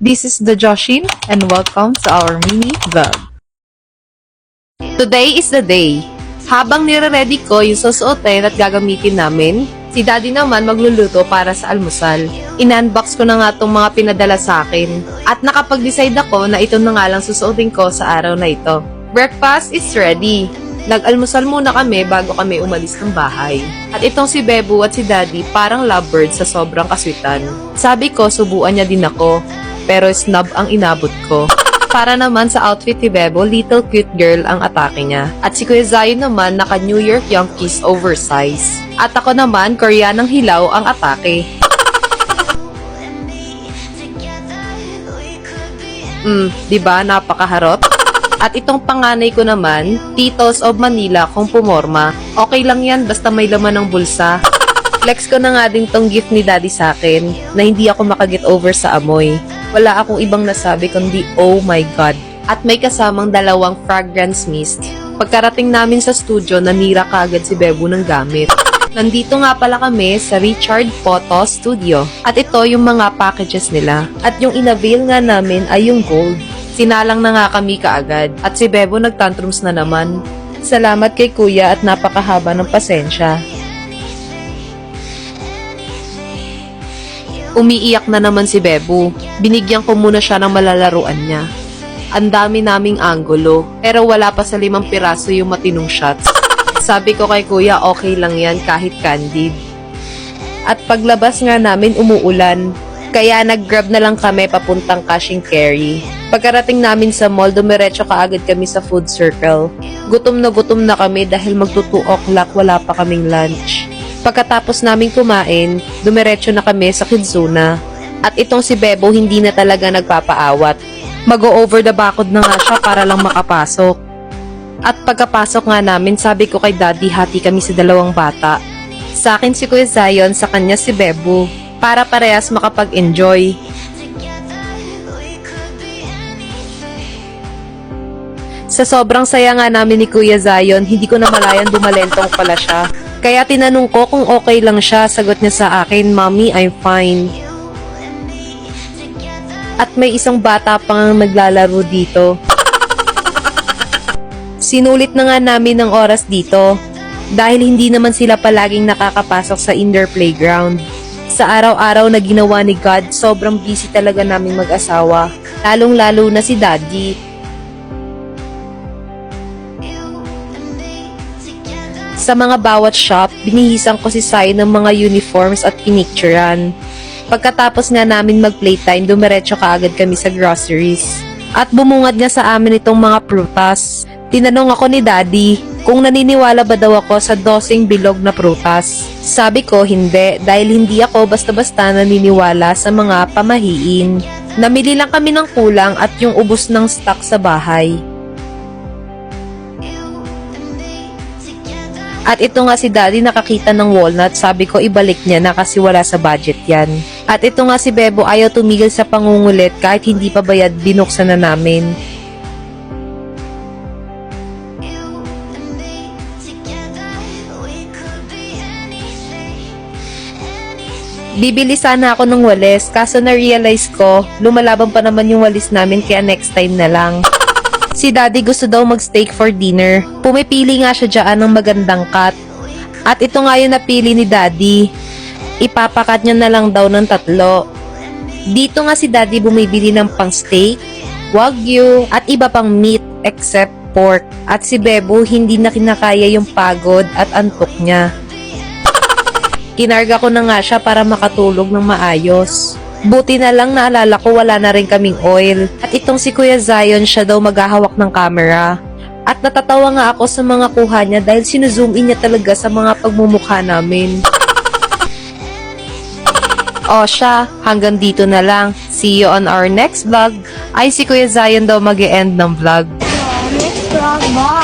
This is the Joshin and welcome sa our mini vlog. Today is the day. Habang nire-ready ko yung susuotin at gagamitin namin, si Daddy naman magluluto para sa almusal. In-unbox ko na nga itong mga pinadala sa akin at nakapag-decide ako na ito na nga lang susuotin ko sa araw na ito. Breakfast is ready. Nag-almusal muna kami bago kami umalis ng bahay. At itong si Bebu at si Daddy parang lovebird sa sobrang kaswitan. Sabi ko subuan niya din ako, pero snob ang inabot ko. Para naman sa outfit ni Bebo, little cute girl ang atake niya. At si Kuya Zion naman naka New York Yankees oversize. At ako naman, Koreanang hilaw ang atake. Diba napakaharot? At itong panganay ko naman, Titos of Manila kung pumorma. Okay lang yan basta may laman ng bulsa. Flex ko na nga din tong gift ni Daddy sa akin na hindi ako makaget over sa amoy. Wala akong ibang nasabi kundi oh my god. At may kasamang dalawang fragrance mist. Pagkarating namin sa studio, nanira kaagad si Bebu ng gamit. Nandito nga pala kami sa Richard Photo Studio. At ito yung mga packages nila. At yung inavail nga namin ay yung gold. Sinalang na nga kami kaagad. At si Bebu nagtantrums na naman. Salamat kay Kuya at napakahaba ng pasensya. Umiiyak na naman si Bebu. Binigyan ko muna siya ng malalaruan niya. Ang dami naming anggulo, pero wala pa sa 5 piraso yung matinong shots. Sabi ko kay Kuya, okay lang yan kahit candid. At paglabas nga namin umuulan, kaya nag-grab na lang kami papuntang cash and carry. Pagkarating namin sa mall, dumiretso kaagad kami sa food circle. Gutom na kami dahil magto 2 o'clock wala pa kaming lunch. Pagkatapos namin kumain, dumiretso na kami sa Kidzuna. At itong si Bebo hindi na talaga nagpapaawat. Mag-o-over the bakod na nga siya para lang makapasok. At pagkapasok nga namin, sabi ko kay Daddy hati kami sa 2 bata. Sa akin si Kuya Zion, sa kanya si Bebo. Para parehas makapag-enjoy. Sa sobrang saya nga namin ni Kuya Zion, hindi ko na malayan dumalentong pala siya. Kaya tinanong ko kung okay lang siya, sagot niya sa akin, Mommy, I'm fine. At may isang bata pang naglalaro dito. Sinulit na nga namin ng oras dito, dahil hindi naman sila palaging nakakapasok sa indoor playground. Sa araw-araw na ginawa ni God, sobrang busy talaga naming mag-asawa, lalong-lalo na si Daddy. Sa mga bawat shop, binihisan ko si Sai ng mga uniforms at pinicturan. Pagkatapos nga namin mag-playtime, dumiretso kaagad kami sa groceries. At bumungad nga sa amin itong mga prutas. Tinanong ako ni Daddy kung naniniwala ba daw ako sa dosing bilog na prutas. Sabi ko hindi, dahil hindi ako basta-basta naniniwala sa mga pamahiin. Namili lang kami ng kulang at yung ubos ng stock sa bahay. At ito nga si Daddy nakakita ng walnut, sabi ko ibalik niya na kasi wala sa budget yan. At ito nga si Bebo ayaw tumigil sa pangungulit kahit hindi pa bayad, binuksan na namin. Bibili sana ako ng walis, kaso na-realize ko, lumalaban pa naman yung walis namin kaya next time na lang. Si Daddy gusto daw mag-steak for dinner. Pumipili nga siya dyan ng magandang cut. At ito nga yung napili ni Daddy. Ipapakat niya na lang daw ng 3. Dito nga si Daddy bumibili ng pang steak, wagyu, at iba pang meat except pork. At si Bebo hindi na kinakaya yung pagod at antok niya. Kinarga ko na nga siya para makatulog ng maayos. Buti na lang naalala ko wala na rin kaming oil. At itong si Kuya Zion, siya daw maghahawak ng camera. At natatawa nga ako sa mga kuha niya dahil sinuzoom in niya talaga sa mga pagmumukha namin. O siya, hanggang dito na lang. See you on our next vlog. Ay, si Kuya Zion daw mag-e-end ng vlog. Next vlog, bye!